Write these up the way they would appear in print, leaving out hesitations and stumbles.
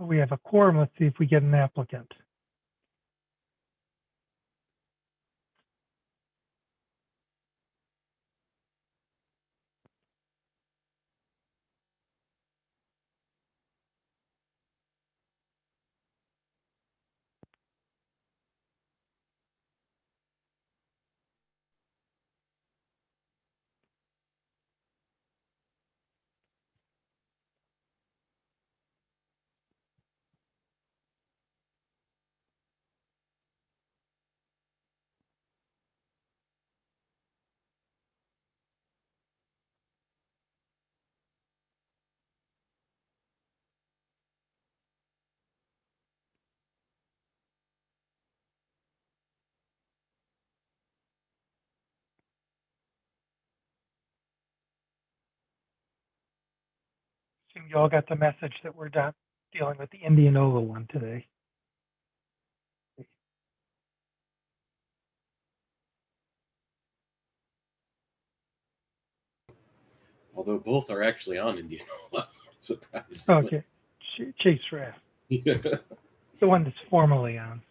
We have a quorum. Let's see if we get an applicant. Assume you all got the message that we're not dealing with the Indianola one today. Although both are actually on Indianola, surprisingly. Okay, Chase Raft, the one that's formally on.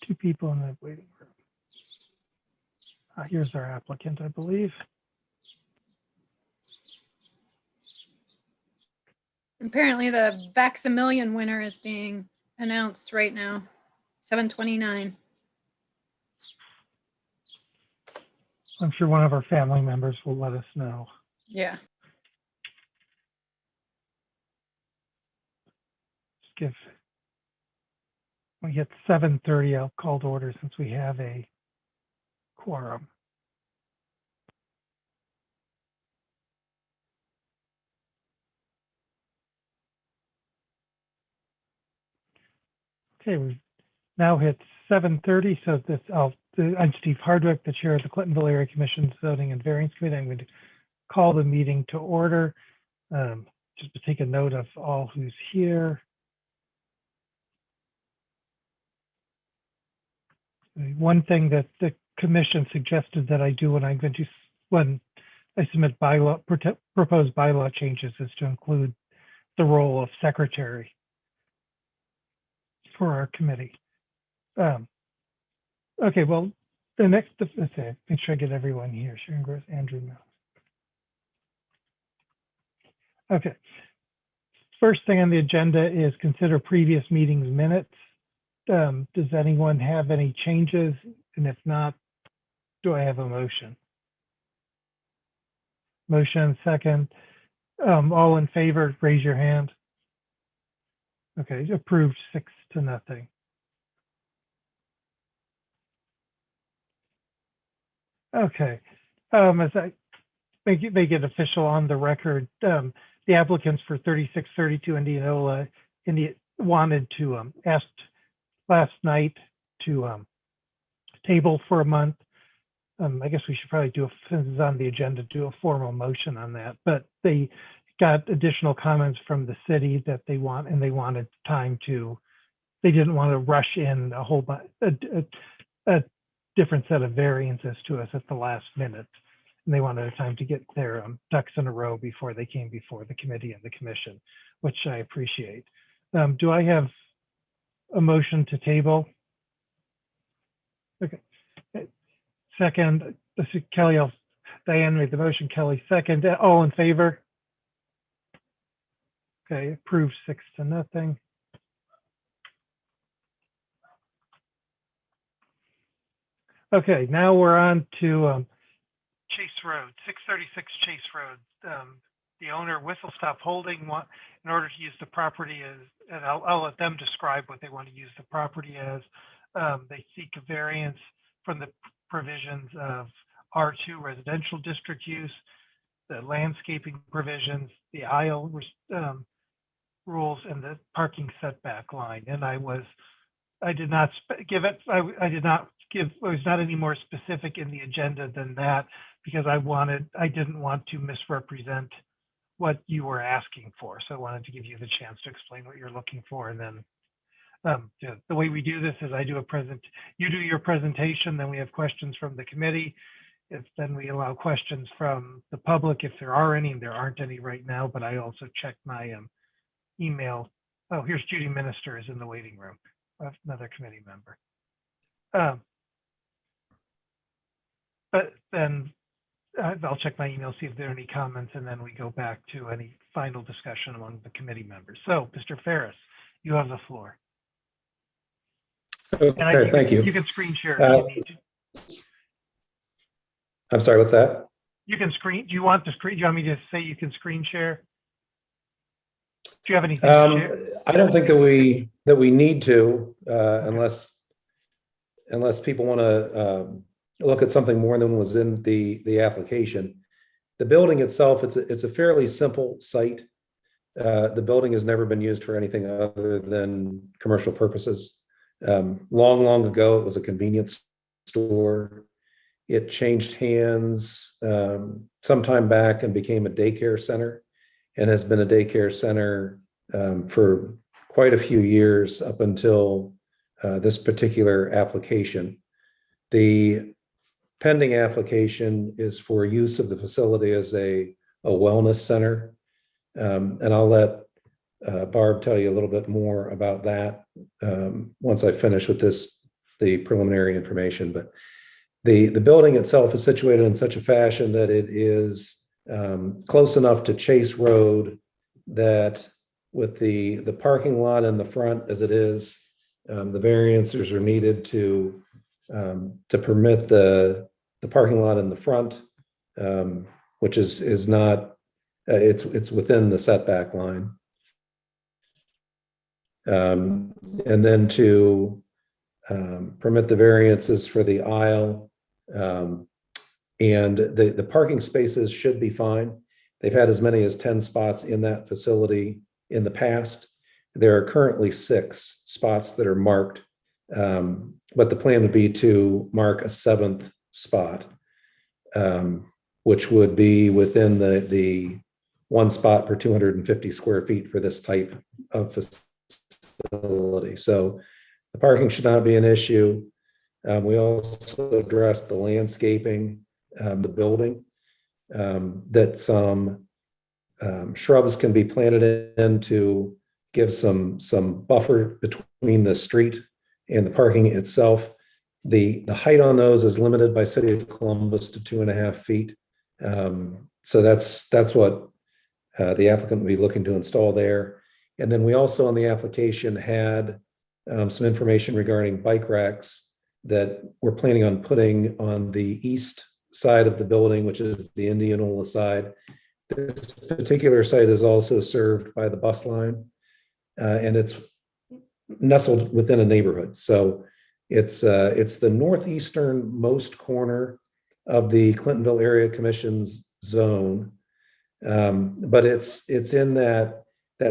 Two people in the waiting room. Here's our applicant, I believe. Apparently the Vaxamillion winner is being announced right now, 7:29. I'm sure one of our family members will let us know. Yeah. Just when we get 7:30, I'll call to order since we have a quorum. Okay, we've now hit 7:30, so this I'm Steve Hardwick, the chair of the Clintonville Area Commission Zoning and Variance Committee. I'm going to call the meeting to order. Just to take a note of all who's here. One thing that the commission suggested that I do when I submit proposed bylaw changes is to include the role of secretary for our committee. Okay, well, the next, let's see, make sure I get everyone here. Sharon Gross, Andrew Mills. Okay. First thing on the agenda is consider previous meetings minutes. Does anyone have any changes? And if not, do I have a motion? Motion second. All in favor, raise your hand. Okay, approved 6-0. Okay, as I make it official on the record, the applicants for 3632 Indianola wanted to asked last night to table for a month. I guess we should probably do, since it's on the agenda, do a formal motion on that. But they got additional comments from the city that they want, and they wanted time to. They didn't want to rush in a whole bunch, a different set of variances to us at the last minute, and they wanted time to get their ducks in a row before they came before the committee and the commission, which I appreciate. Do I have a motion to table? Okay. Second, this is Kelly. Diane made the motion. Kelly second. All in favor? Okay, approved 6-0. Okay, now we're on to Chase Road, 636 Chase Road. The owner whistle stop holding in order to use the property as, and I'll let them describe what they want to use the property as. They seek a variance from the provisions of R2 residential district use, the landscaping provisions, the aisle rules, and the parking setback line. And I did not give it, I was not any more specific in the agenda than that, because I didn't want to misrepresent what you were asking for. So I wanted to give you the chance to explain what you're looking for. And then the way we do this is you do your presentation, then we have questions from the committee. Then we allow questions from the public if there are any, and there aren't any right now, but I also checked my email. Oh, here's Judy Minister is in the waiting room, another committee member. But then I'll check my email, see if there are any comments, and then we go back to any final discussion among the committee members. So, Mr. Ferris, you have the floor. Okay, thank you. You can screen share if you need to. I'm sorry, what's that? You can screen. Do you want me to say you can screen share? Do you have anything to share? I don't think that we need to, unless people want to look at something more than was in the application. The building itself, it's a fairly simple site. The building has never been used for anything other than commercial purposes. Long ago, it was a convenience store. It changed hands some time back and became a daycare center, and has been a daycare center for quite a few years up until this particular application. The pending application is for use of the facility as a wellness center. And I'll let Barb tell you a little bit more about that once I finish with the preliminary information. But the building itself is situated in such a fashion that it is close enough to Chase Road that with the parking lot in the front as it is, the variances are needed to permit the parking lot in the front, which is not, it's within the setback line. And then to permit the variances for the aisle, and the parking spaces should be fine. They've had as many as 10 spots in that facility in the past. There are currently 6 spots that are marked, but the plan would be to mark a 7th spot, which would be within the 1 spot per 250 square feet for this type of facility. So the parking should not be an issue. We also addressed the landscaping, the building, that some shrubs can be planted in to give some buffer between the street and the parking itself. The height on those is limited by City of Columbus to 2.5 feet. So that's what the applicant will be looking to install there. And then we also on the application had some information regarding bike racks that we're planning on putting on the east side of the building, which is the Indianola side. This particular site is also served by the bus line, and it's nestled within a neighborhood. So it's the northeastern most corner of the Clintonville Area Commission's zone, but it's in that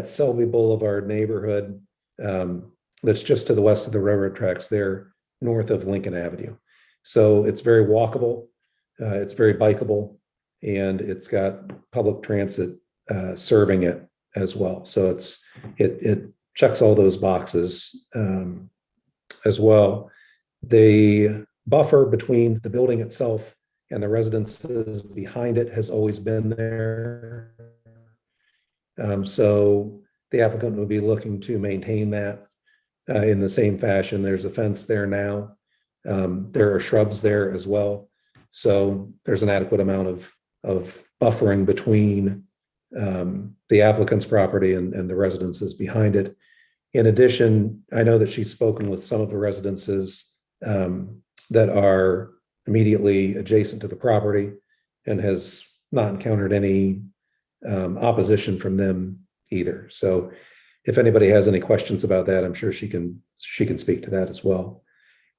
Selby Boulevard neighborhood that's just to the west of the railroad tracks there, north of Lincoln Avenue. So it's very walkable, it's very bikeable, and it's got public transit serving it as well. So it checks all those boxes as well. The buffer between the building itself and the residences behind it has always been there. So the applicant would be looking to maintain that in the same fashion. There's a fence there now. There are shrubs there as well. So there's an adequate amount of buffering between the applicant's property and the residences behind it. In addition, I know that she's spoken with some of the residences that are immediately adjacent to the property and has not encountered any opposition from them either. So if anybody has any questions about that, I'm sure she can speak to that as well.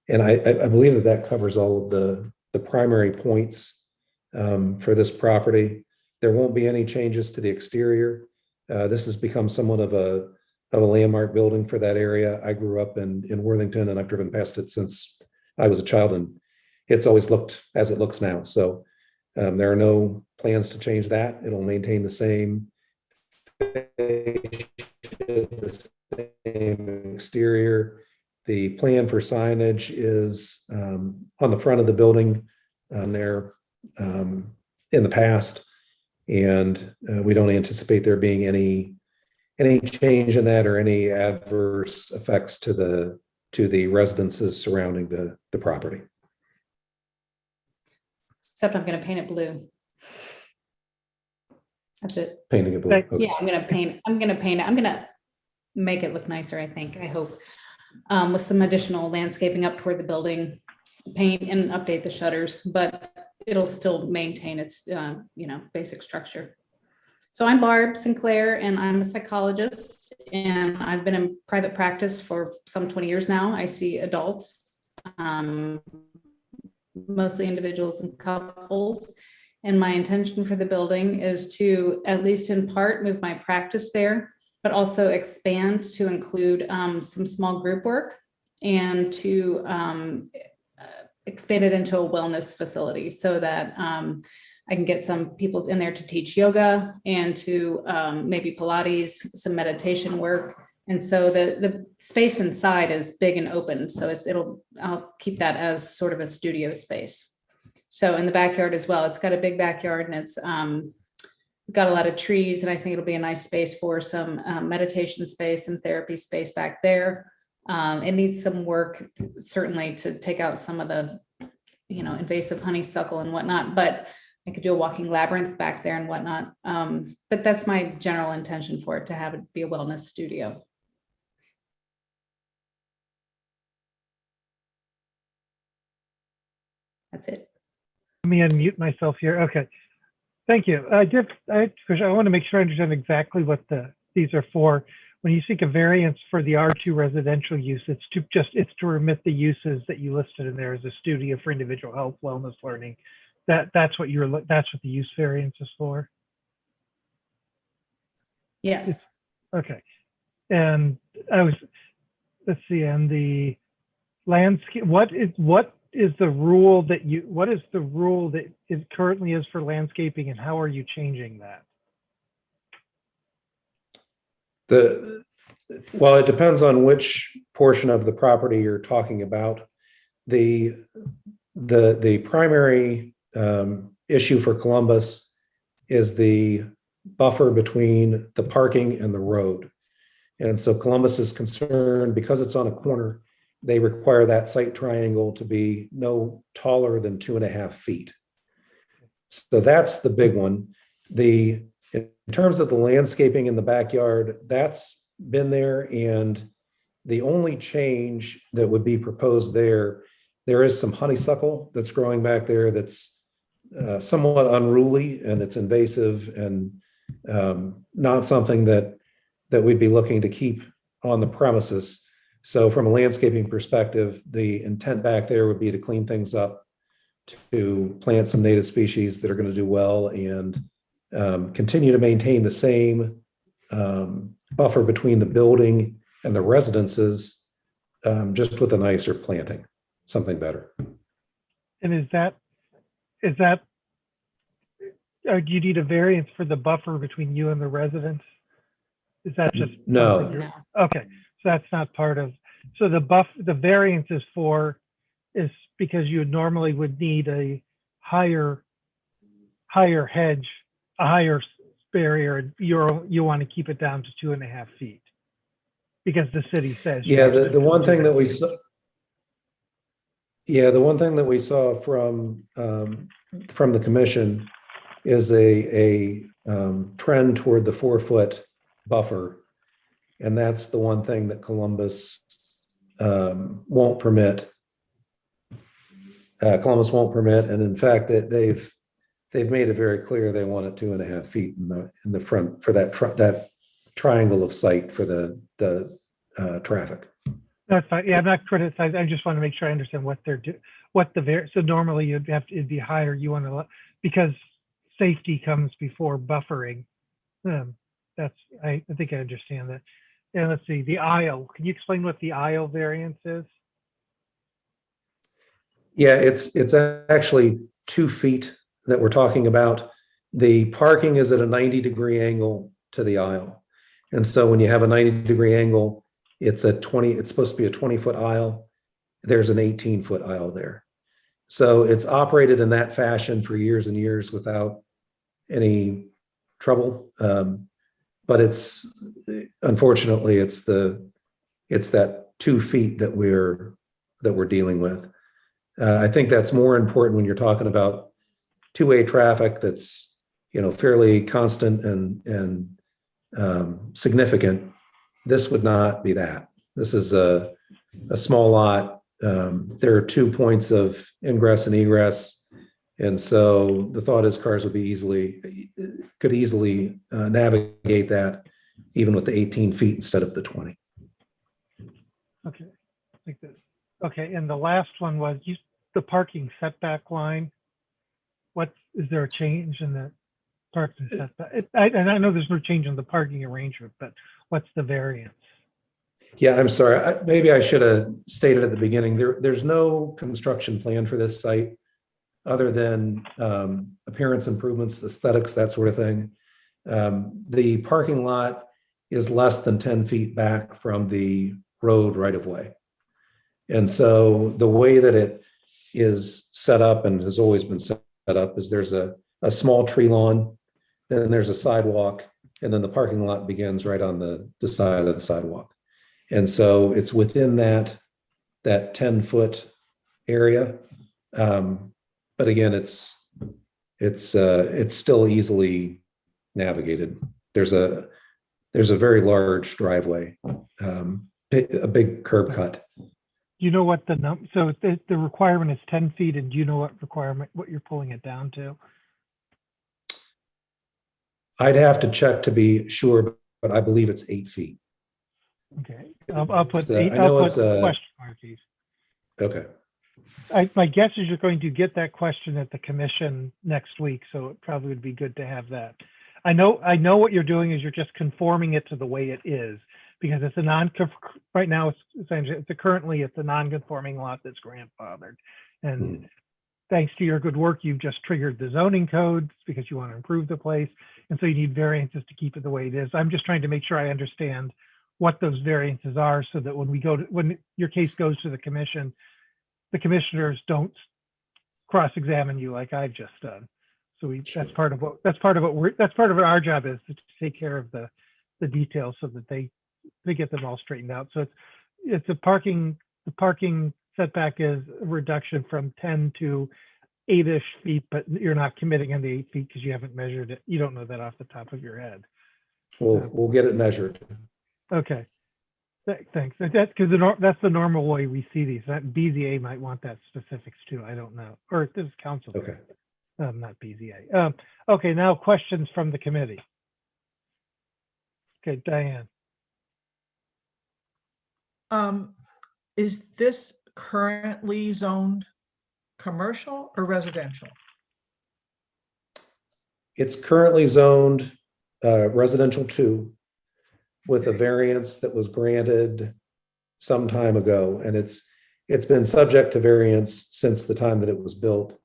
And I believe that that covers all of the primary points for this property. There won't be any changes to the exterior. This has become somewhat of a landmark building for that area. I grew up in Worthington, and I've driven past it since I was a child, and it's always looked as it looks now. So there are no plans to change that. It'll maintain the same exterior. The plan for signage is on the front of the building there in the past, and we don't anticipate there being any change in that or any adverse effects to the residences surrounding the property. Except I'm going to paint it blue. That's it. Painting it blue. Okay. Okay. Yeah, I'm going to paint it. I'm going to make it look nicer, I think, I hope, with some additional landscaping up toward the building, paint and update the shutters, but it'll still maintain its, basic structure. So I'm Barb Sinclair, and I'm a psychologist, and I've been in private practice for some 20 years now. I see adults, mostly individuals and couples. And my intention for the building is to, at least in part, move my practice there, but also expand to include some small group work and to expand it into a wellness facility so that I can get some people in there to teach yoga and to maybe Pilates, some meditation work. And so the space inside is big and open. So I'll keep that as sort of a studio space. So in the backyard as well, it's got a big backyard, and it's got a lot of trees, and I think it'll be a nice space for some meditation space and therapy space back there. It needs some work, certainly, to take out some of the, invasive honeysuckle and whatnot, but I could do a walking labyrinth back there and whatnot. But that's my general intention for it, to have it be a wellness studio. That's it. Let me unmute myself here. Okay. Thank you. I want to make sure I understand exactly what these are for. When you seek a variance for the R2 residential use, it's to remit the uses that you listed in there as a studio for individual health, wellness, learning. That's what the use variance is for. Yes. Okay. And let's see, and the landscape, what is the rule that it currently is for landscaping, and how are you changing that? Well, it depends on which portion of the property you're talking about. The primary issue for Columbus is the buffer between the parking and the road. And so Columbus is concerned, because it's on a corner, they require that site triangle to be no taller than 2.5 feet. So that's the big one. In terms of the landscaping in the backyard, that's been there, and the only change that would be proposed there is some honeysuckle that's growing back there that's somewhat unruly, and it's invasive, and not something that we'd be looking to keep on the premises. So from a landscaping perspective, the intent back there would be to clean things up, to plant some native species that are going to do well, and continue to maintain the same buffer between the building and the residences, just with a nicer planting, something better. And do you need a variance for the buffer between you and the residents? Is that just No. something you're- Okay, so that's not part of. So the variance is because you normally would need a higher hedge, a higher barrier. You want to keep it down to 2.5 feet because the city says. Yeah, the one thing that we saw. Yeah, the one thing that we saw from the commission is a trend toward the 4-foot buffer, and that's the one thing that Columbus won't permit. Columbus won't permit, and in fact, that they've made it very clear they want it 2.5 feet in the front for that triangle of sight for the traffic. That's fine. Yeah, I'm not criticizing. I just want to make sure I understand what they're doing, so normally it'd be higher. You want to, because safety comes before buffering. I think I understand that. And let's see, the aisle. Can you explain what the aisle variance is? Yeah, it's actually 2 feet that we're talking about. The parking is at a 90-degree angle to the aisle. And so when you have a 90-degree angle, it's supposed to be a 20-foot aisle. There's an 18-foot aisle there. So it's operated in that fashion for years and years without any trouble. But unfortunately, it's that 2 feet that we're dealing with. I think that's more important when you're talking about two-way traffic that's, fairly constant and significant. This would not be that. This is a small lot. There are 2 points of ingress and egress. And so the thought is cars could easily navigate that even with the 18 feet instead of the 20. Okay, like this. Okay, and the last one was the parking setback line. Is there a change in the parking setback? And I know there's no change in the parking arrangement, but what's the variance? Yeah, I'm sorry. Maybe I should have stated at the beginning, there's no construction plan for this site other than appearance improvements, aesthetics, that sort of thing. The parking lot is less than 10 feet back from the road right of way. And so the way that it is set up and has always been set up is there's a small tree lawn, then there's a sidewalk, and then the parking lot begins right on the side of the sidewalk. And so it's within that 10-foot area. But again, it's still easily navigated. There's a very large driveway, a big curb cut. Do you know what so the requirement is 10 feet, and do you know what you're pulling it down to? I'd have to check to be sure, but I believe it's 8 feet. Okay, I'll put I eight. know I'll it's put question marks. Okay. My guess is you're going to get that question at the commission next week, so it probably would be good to have that. I know what you're doing is you're just conforming it to the way it is, because it's right now currently it's a non-conforming lot that's grandfathered. And thanks to your good work, you've just triggered the zoning codes because you want to improve the place. And so you need variances to keep it the way it is. I'm just trying to make sure I understand what those variances are so that when your case goes to the commission, the commissioners don't cross-examine you like I've just done. So that's part of our job is to take care of the details so that they get them all straightened out. So the parking setback is a reduction from 10 to 8-ish feet, but you're not committing on the 8 feet because you haven't measured it. You don't know that off the top of your head. We'll get it measured. Okay. Thanks. That's because that's the normal way we see these. That BZA might want that specifics too. I don't know. Or this is council. Okay. Not BZA. Okay, now questions from the committee. Okay, Diane. Is this currently zoned commercial or residential? It's currently zoned residential 2 with a variance that was granted some time ago. And it's been subject to variance since the time that it was built.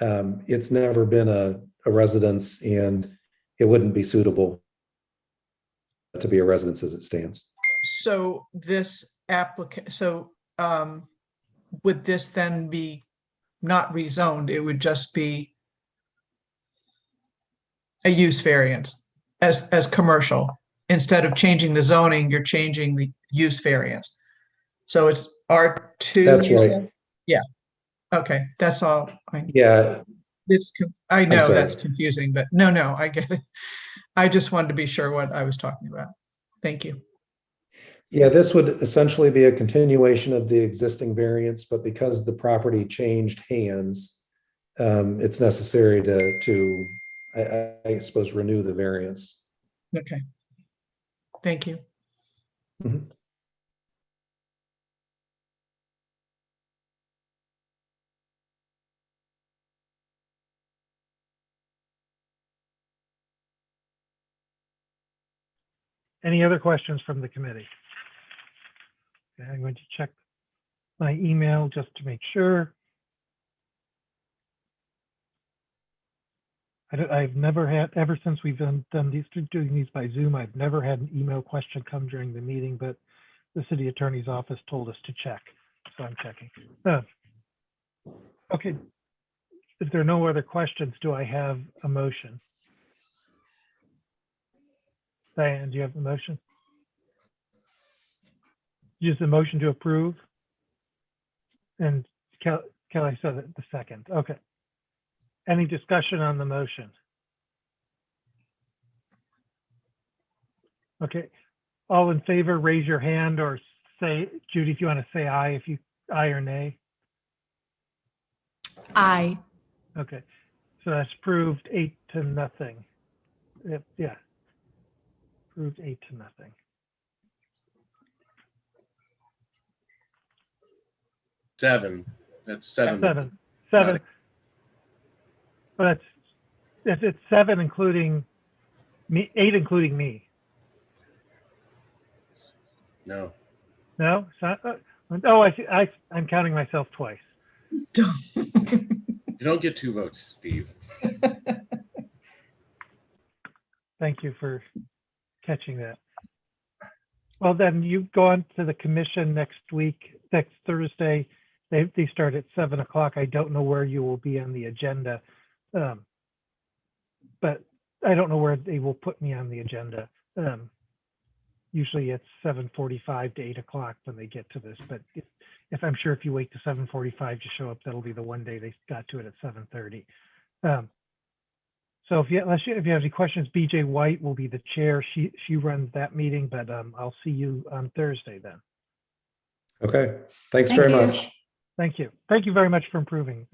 It's never been a residence, and it wouldn't be suitable to be a residence as it stands. So this would this then be not rezoned? It would just be a use variance as commercial. Instead of changing the zoning, you're changing the use variance. So it's R2. That's right. Yeah. Okay. That's all. Yeah. I know that's confusing, but no, I get it. I just wanted to be sure what I was talking about. Thank you. Yeah, this would essentially be a continuation of the existing variance, but because the property changed hands, it's necessary I suppose, renew the variance. Okay. Thank you. Mhm. Any other questions from the committee? Okay, I'm going to check my email just to make sure. I've never had, ever since we've done doing these by Zoom, I've never had an email question come during the meeting, but the city attorney's office told us to check, so I'm checking. Okay, if there are no other questions, do I have a motion? Diane, do you have the motion? Use the motion to approve? And Kelly said it the second. Okay. Any discussion on the motion? Okay. All in favor, raise your hand or say, Judy, if you want to say aye, aye or nay. Aye. Okay. So that's approved 8-0. Yeah. Approved 8-0. Seven. That's seven. Seven. Not But it's 7 including me, 8 including me. No. No, it's not. Oh, I see. I'm counting myself twice. You don't get 2 votes, Steve. Thank you for catching that. Well, then you go on to the commission next Thursday. They start at 7 o'clock. I don't know where you will be on the agenda. But I don't know where they will put me on the agenda. Usually it's 7:45 to 8 o'clock when they get to this, but if I'm sure if you wait to 7:45 to show up, that'll be the one day they got to it at 7:30. So if you have any questions, BJ White will be the chair. She runs that meeting, but I'll see you on Thursday then. Okay, thanks Thank very you. much. Thank you. Thank you very much for improving.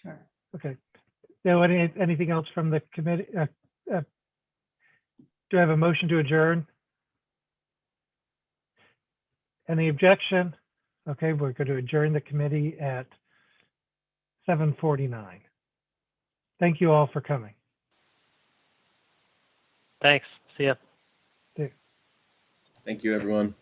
Sure. Okay. Now, anything else from the committee? Do I have a motion to adjourn? Any objection? Okay, we're going to adjourn the committee at 7:49. Thank you all for coming. Thanks. See ya. Thank you, everyone.